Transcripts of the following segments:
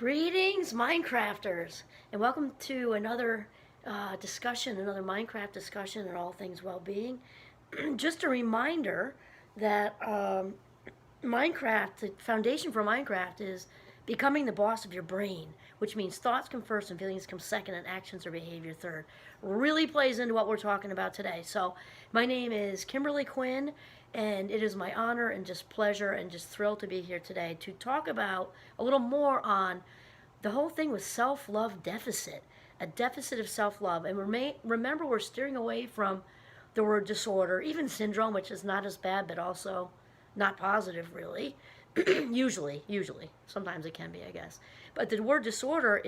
Greetings, Minecrafters, and welcome to another discussion, another Minecraft discussion on all things well-being. Just a reminder that Minecraft, the foundation for Minecraft is becoming the boss of your brain, which means thoughts come first and feelings come second and actions or behavior third. Really plays into what we're talking about today. So my name is Kimberly Quinn, and it is my honor and just pleasure and just thrilled to be here today to talk about a little more on the whole thing with self-love deficit, a deficit of self-love. And remember, we're steering away from the word disorder, even syndrome, which is not as bad, but also not positive, really. usually. Sometimes it can be, I guess. But the word disorder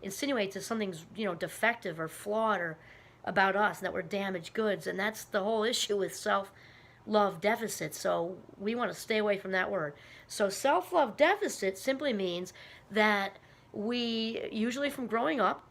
insinuates that something's, defective or flawed or about us, and that we're damaged goods. And that's the whole issue with self-love deficit. So we want to stay away from that word. So self-love deficit simply means that we, usually from growing up,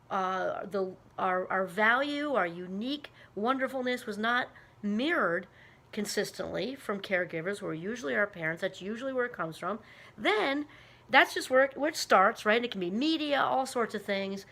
our value, our unique wonderfulness was not mirrored consistently from caregivers, who are usually our parents. That's usually where it comes from. Then that's just where it starts, right? It can be media, all sorts of things,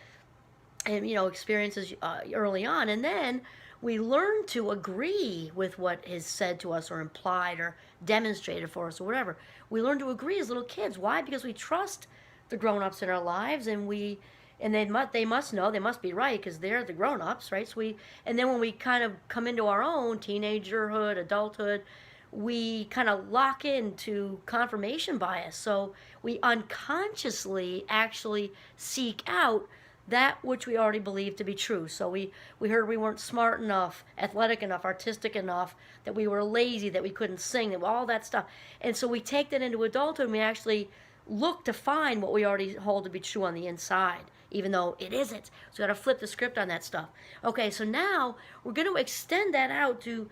and experiences early on, and then we learn to agree with what is said to us or implied or demonstrated for us or whatever. We learn to agree as little kids. Why? Because we trust the grown-ups in our lives, and they must know, they must be right because they're the grown-ups, right? So and then when we kind of come into our own teenagerhood, adulthood, we kind of lock into confirmation bias. So we unconsciously actually seek out that which we already believe to be true. So we heard we weren't smart enough, athletic enough, artistic enough, that we were lazy, that we couldn't sing, that all that stuff. And so we take that into adulthood, and we actually look to find what we already hold to be true on the inside, even though it isn't. So we got to flip the script on that stuff. Okay, so now we're going to extend that out to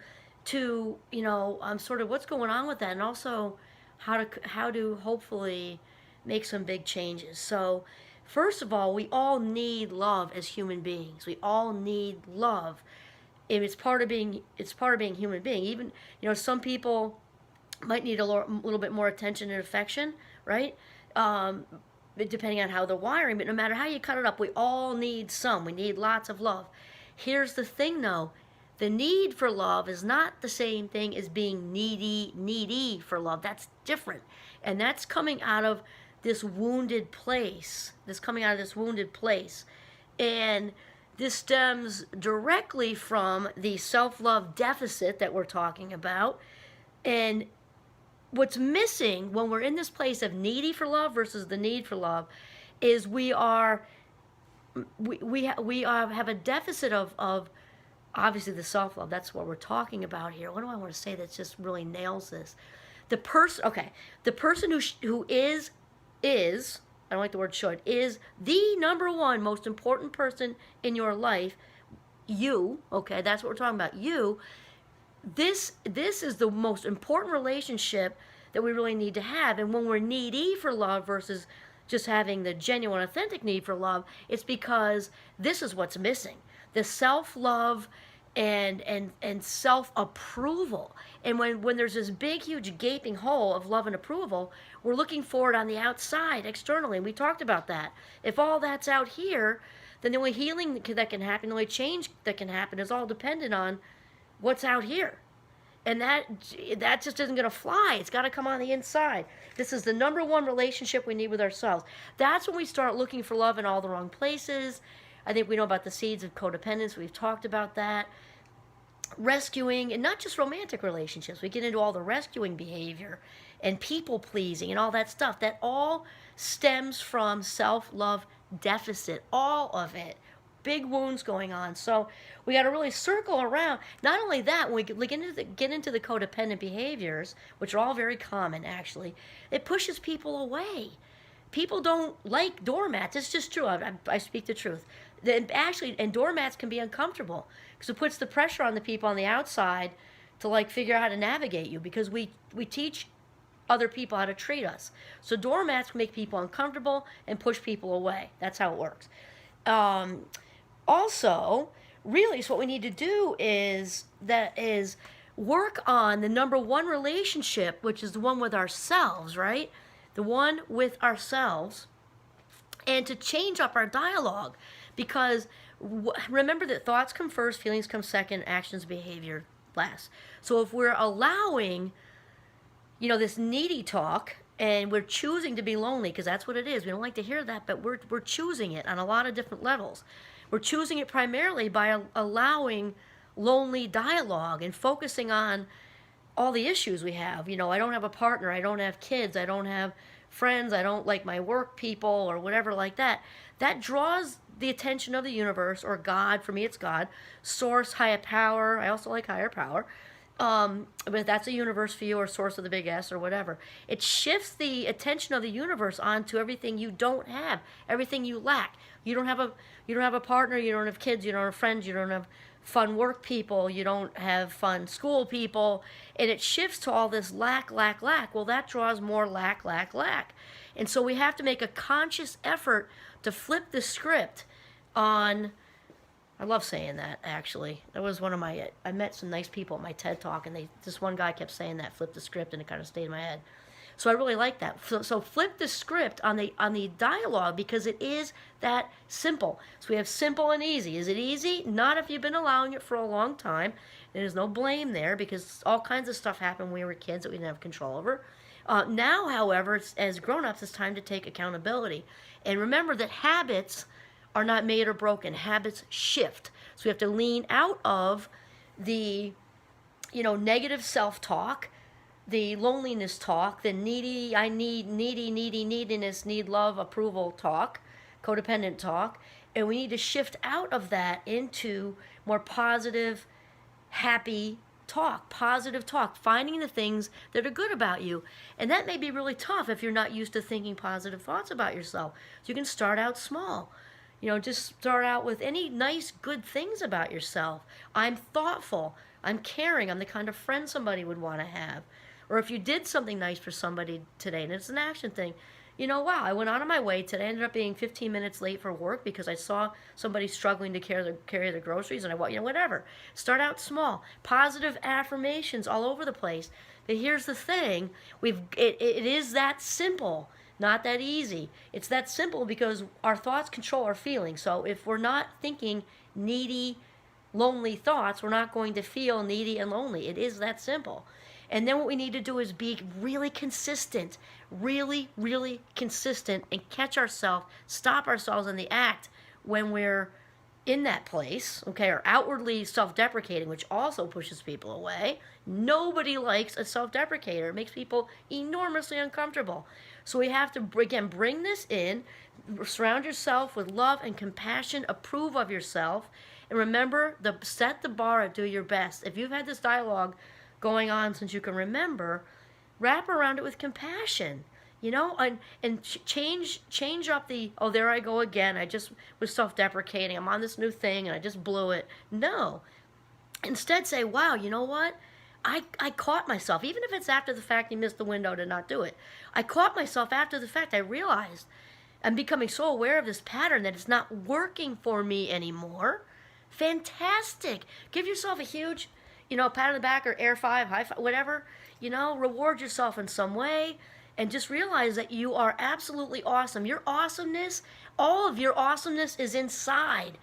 sort of what's going on with that, and also how to hopefully make some big changes. So first of all, we all need love as human beings. We all need love. And it's part of being human being. Even, some people might need a little bit more attention and affection, right? Depending on how they're wiring, but no matter how you cut it up, we all need some. We need lots of love. Here's the thing, though. The need for love is not the same thing as being needy for love. That's different. And that's coming out of this wounded place. And this stems directly from the self-love deficit that we're talking about. And what's missing when we're in this place of needy for love versus the need for love is we have a deficit of obviously the self-love. That's what we're talking about here. What do I want to say that just really nails this? The person who is I don't like the word should, is the number one most important person in your life, you, okay, that's what we're talking about, you. This is the most important relationship that we really need to have. And when we're needy for love versus just having the genuine, authentic need for love, it's because this is what's missing. The self-love and self-approval. And when there's this big, huge, gaping hole of love and approval, we're looking for it on the outside, externally. And we talked about that. If all that's out here, then the only healing that can happen, the only change that can happen is all dependent on what's out here. And that just isn't going to fly. It's got to come on the inside. This is the number one relationship we need with ourselves. That's when we start looking for love in all the wrong places. I think we know about the seeds of codependence. We've talked about that. Rescuing, and not just romantic relationships. We get into all the rescuing behavior and people pleasing and all that stuff. That all stems from self-love deficit. All of it. Big wounds going on. So we got to really circle around. Not only that, when we get into the codependent behaviors, which are all very common actually, it pushes people away. People don't like doormats. It's just true. I speak the truth. And doormats can be uncomfortable because it puts the pressure on the people on the outside to figure out how to navigate you, because we teach other people how to treat us. So doormats can make people uncomfortable and push people away. That's how it works. Also, really, so what we need to do is work on the number one relationship, which is the one with ourselves, right? The one with ourselves. and to change up our dialogue, because remember that thoughts come first, feelings come second, actions, behavior last. So if we're allowing, this needy talk, and we're choosing to be lonely, because that's what it is. We don't like to hear that, but we're choosing it on a lot of different levels. We're choosing it primarily by allowing lonely dialogue and focusing on all the issues we have. I don't have a partner, I don't have kids, I don't have friends, I don't like my work people, or whatever like that. That draws the attention of the universe, or God. For me, it's God, source, higher power. I also like higher power. But that's a universe for you, or source of the big S, or whatever. It shifts the attention of the universe onto everything you don't have, everything you lack. You don't have a partner, you don't have kids, you don't have friends, you don't have fun work people, you don't have fun school people, and it shifts to all this lack, lack, lack. Well, that draws more lack, lack, lack. And so we have to make a conscious effort to flip the script on, I love saying that, actually. That was one of my, I met some nice people at my TED Talk, and this one guy kept saying that, flip the script, and it kind of stayed in my head. So I really like that. So flip the script on the dialogue, because it is that simple. So we have simple and easy. Is it easy? Not if you've been allowing it for a long time. There's no blame there, because all kinds of stuff happened when we were kids that we didn't have control over. Now, however, as grown-ups, it's time to take accountability. And remember that habits are not made or broken. Habits shift. So we have to lean out of the, negative self-talk, the loneliness talk, the needy, I need, neediness, need love, approval talk, codependent talk, and we need to shift out of that into more positive, happy talk, positive talk, finding the things that are good about you. And that may be really tough if you're not used to thinking positive thoughts about yourself. So you can start out small. Just start out with any nice, good things about yourself. I'm thoughtful. I'm caring. I'm the kind of friend somebody would want to have. Or if you did something nice for somebody today, and it's an action thing, wow, I went out of my way today. I ended up being 15 minutes late for work because I saw somebody struggling to carry their groceries, and I, whatever. Start out small. Positive affirmations all over the place. But here's the thing: it is that simple, not that easy. It's that simple because our thoughts control our feelings. So if we're not thinking needy, lonely thoughts, we're not going to feel needy and lonely. It is that simple. And then what we need to do is be really consistent, really, really consistent, and catch ourselves, stop ourselves in the act when we're in that place, okay, or outwardly self-deprecating, which also pushes people away. Nobody likes a self-deprecator. It makes people enormously uncomfortable. So we have to, again, bring this in, surround yourself with love and compassion, approve of yourself, and remember, set the bar at do your best. If you've had this dialogue going on since you can remember, wrap around it with compassion, and change up the, oh, there I go again, I just was self-deprecating, I'm on this new thing and I just blew it. No. Instead say, wow, you know what? I caught myself, even if it's after the fact you missed the window to not do it. I caught myself after the fact. I realized I'm becoming so aware of this pattern that it's not working for me anymore. Fantastic. Give yourself a huge pat on the back, or air five, high five, whatever. Reward yourself in some way, and just realize that you are absolutely awesome. Your awesomeness, all of your awesomeness is inside.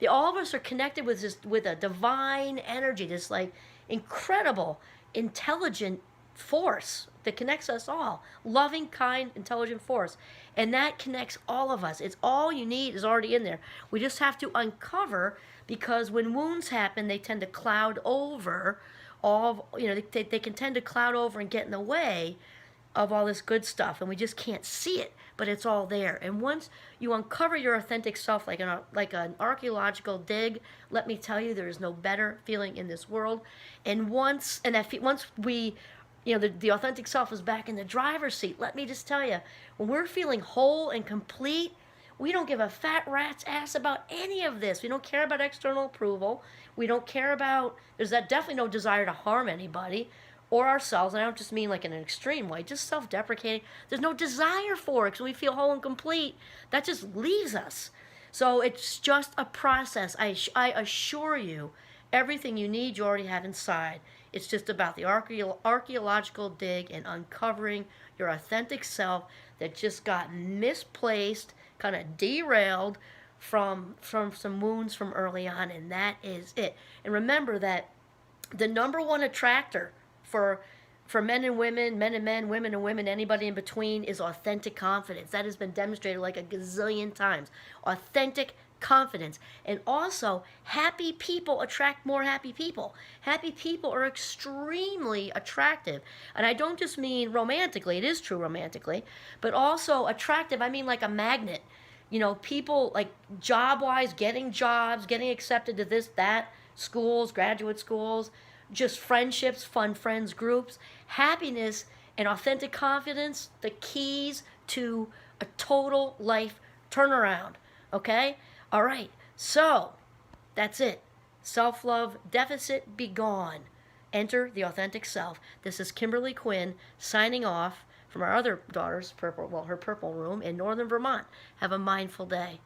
All of us are connected with a divine energy, this like incredible, intelligent force that connects us all. Loving, kind, intelligent force. And that connects all of us. It's all you need is already in there. We just have to uncover, because when wounds happen, they tend to cloud over all, they can tend to cloud over and get in the way of all this good stuff, and we just can't see it, but it's all there. And once you uncover your authentic self, like an archaeological dig, let me tell you, there is no better feeling in this world. And once we, the authentic self is back in the driver's seat, let me just tell you, when we're feeling whole and complete, we don't give a fat rat's ass about any of this. We don't care about external approval. We don't care about, there's definitely no desire to harm anybody or ourselves. And I don't just mean like in an extreme way, just self-deprecating. There's no desire for it because we feel whole and complete. That just leaves us. So it's just a process. I assure you, everything you need you already have inside. It's just about the archaeological dig and uncovering your authentic self that just got misplaced, kind of derailed from some wounds from early on, and that is it. And remember that the number one attractor for men and women, men and men, women and women, anybody in between, is authentic confidence. That has been demonstrated like a gazillion times. Authentic confidence. And also, happy people attract more happy people. Happy people are extremely attractive. And I don't just mean romantically, it is true romantically, but also attractive, I mean like a magnet. You know, people like job-wise, getting jobs, getting accepted to this, that, schools, graduate schools, just friendships, fun friends, groups, happiness, and authentic confidence, the keys to a total life turnaround. Okay? All right. So, that's it. Self-love deficit be gone. Enter the authentic self. This is Kimberly Quinn signing off from our other daughter's her purple room in northern Vermont. Have a mindful day.